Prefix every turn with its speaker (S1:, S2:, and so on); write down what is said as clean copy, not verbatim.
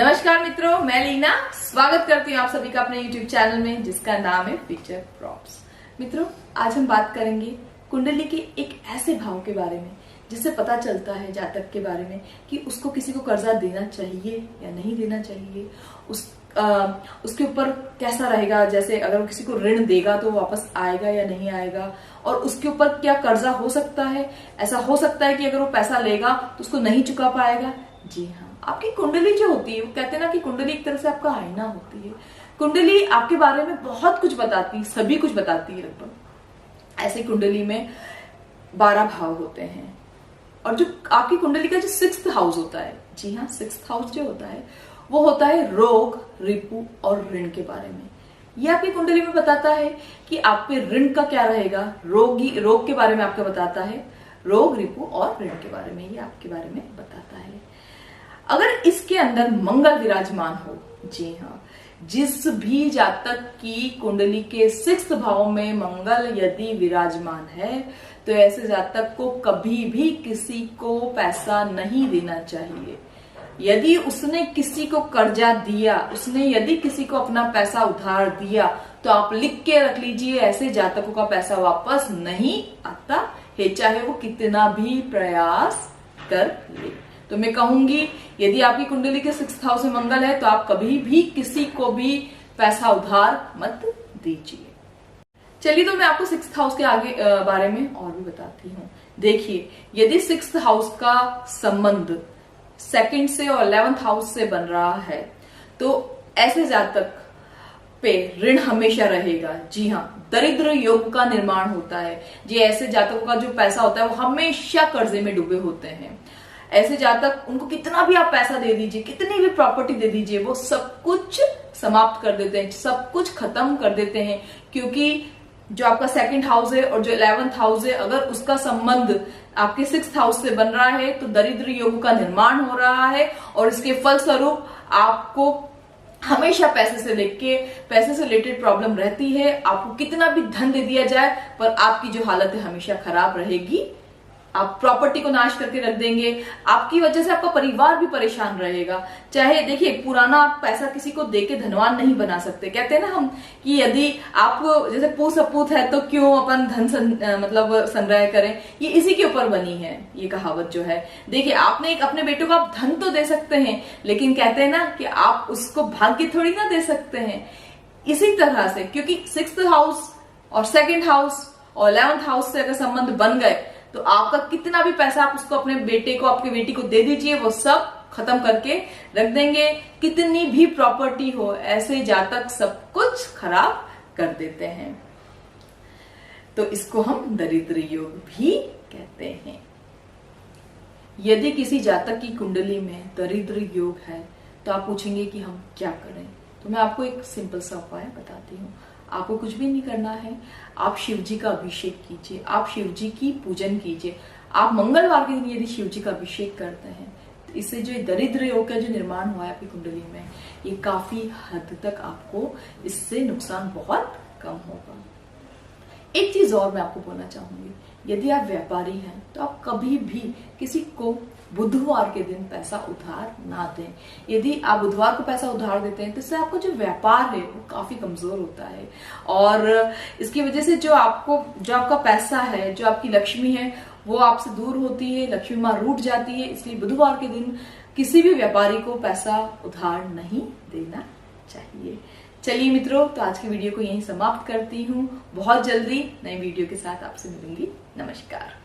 S1: नमस्कार मित्रों, मैं लीना स्वागत करती हूँ आप सभी का अपने YouTube चैनल में जिसका नाम है पिक्चर प्रॉप्स। मित्रों, आज हम बात करेंगे कुंडली के एक ऐसे भाव के बारे में जिससे पता चलता है जातक के बारे में कि उसको किसी को कर्जा देना चाहिए या नहीं देना चाहिए, उसके ऊपर कैसा रहेगा। जैसे अगर वो किसी को ऋण देगा तो वो वापस आएगा या नहीं आएगा, और उसके ऊपर क्या कर्जा हो सकता है। ऐसा हो सकता है कि अगर वो पैसा लेगा तो उसको नहीं चुका पाएगा। जी हाँ, आपकी कुंडली जो होती है, वो कहते हैं ना कि कुंडली एक तरह से आपका आईना होती है। कुंडली आपके बारे में बहुत कुछ बताती है, सभी कुछ बताती है लगभग। ऐसे कुंडली में 12 भाव होते हैं, और जो आपकी कुंडली का जो 6th हाउस होता है, जी हाँ, 6th हाउस जो होता है वो होता है रोग, रिपु और ऋण के बारे में। ये आपकी कुंडली में बताता है कि आप पे ऋण का क्या रहेगा। रोग के बारे में आपको बताता है, रोग, रिपु और ऋण के बारे में ये आपके बारे में बताता है। अगर इसके अंदर मंगल विराजमान हो, जी हाँ, जिस भी जातक की कुंडली के 6th भाव में मंगल यदि विराजमान है तो ऐसे जातक को कभी भी किसी को पैसा नहीं देना चाहिए। यदि उसने किसी को कर्जा दिया, उसने यदि किसी को अपना पैसा उधार दिया, तो आप लिख के रख लीजिए, ऐसे जातकों का पैसा वापस नहीं आता है, चाहे वो कितना भी प्रयास कर ले। तो मैं कहूंगी, यदि आपकी कुंडली के 6th हाउस में मंगल है तो आप कभी भी किसी को भी पैसा उधार मत दीजिए। चलिए, तो मैं आपको 6th हाउस के आगे बारे में और भी बताती हूँ। देखिए, यदि 6th हाउस का संबंध 2nd से और 11th हाउस से बन रहा है तो ऐसे जातक पे ऋण हमेशा रहेगा। जी हाँ, दरिद्र योग का निर्माण होता है। जी, ऐसे जातकों का जो पैसा होता है वो हमेशा कर्जे में डूबे होते हैं। ऐसे जातक, उनको कितना भी आप पैसा दे दीजिए, कितनी भी प्रॉपर्टी दे दीजिए, वो सब कुछ समाप्त कर देते हैं, सब कुछ खत्म कर देते हैं। क्योंकि जो आपका 2nd हाउस है और जो 11th हाउस है, अगर उसका संबंध आपके 6th हाउस से बन रहा है तो दरिद्र योग का निर्माण हो रहा है, और इसके फलस्वरूप आपको हमेशा पैसे से रिलेटेड प्रॉब्लम रहती है। आपको कितना भी धन दे दिया जाए पर आपकी जो हालत है हमेशा खराब रहेगी। आप प्रॉपर्टी को नाश करके रख देंगे, आपकी वजह से आपका परिवार भी परेशान रहेगा। चाहे देखिए, पुराना आप पैसा किसी को देके धनवान नहीं बना सकते। कहते हैं ना हम कि यदि आप जैसे पूत सपूत है तो क्यों अपन धन संग्रह करें, ये इसी के ऊपर बनी है ये कहावत जो है। देखिए, आपने एक अपने बेटे को आप धन तो दे सकते हैं, लेकिन कहते हैं ना कि आप उसको भाग्य थोड़ी ना दे सकते हैं। इसी तरह से, क्योंकि 6th हाउस और 2nd हाउस और 11th हाउस से अगर संबंध बन गए तो आपका कितना भी पैसा आप उसको अपने बेटे को, आपकी बेटी को दे दीजिए, वो सब खत्म करके रख देंगे। कितनी भी प्रॉपर्टी हो, ऐसे जातक सब कुछ खराब कर देते हैं। तो इसको हम दरिद्र योग भी कहते हैं। यदि किसी जातक की कुंडली में दरिद्र योग है तो आप पूछेंगे कि हम क्या करें। तो मैं आपको एक सिंपल सा उपाय बताती हूँ। आपको कुछ भी नहीं करना है, आप शिव जी का अभिषेक कीजिए, आप शिव जी की पूजन कीजिए। आप मंगलवार के दिन यदि शिव जी का अभिषेक करते हैं तो इससे जो दरिद्र योग का जो निर्माण हुआ है आपकी कुंडली में, ये काफी हद तक आपको इससे नुकसान बहुत कम होगा। एक चीज और मैं आपको बोलना चाहूंगी, यदि आप व्यापारी हैं तो आप कभी भी किसी को बुधवार के दिन पैसा उधार ना दें। यदि आप बुधवार को पैसा उधार देते हैं तो इससे आपका जो व्यापार है वो काफी कमजोर होता है, और इसकी वजह से जो आपका पैसा है, जो आपकी लक्ष्मी है, वो आपसे दूर होती है, लक्ष्मी माँ रूठ जाती है। इसलिए बुधवार के दिन किसी भी व्यापारी को पैसा उधार नहीं देना चाहिए। चलिए मित्रों, तो आज की वीडियो को यहीं समाप्त करती हूँ। बहुत जल्दी नई वीडियो के साथ आपसे मिलूंगी। नमस्कार।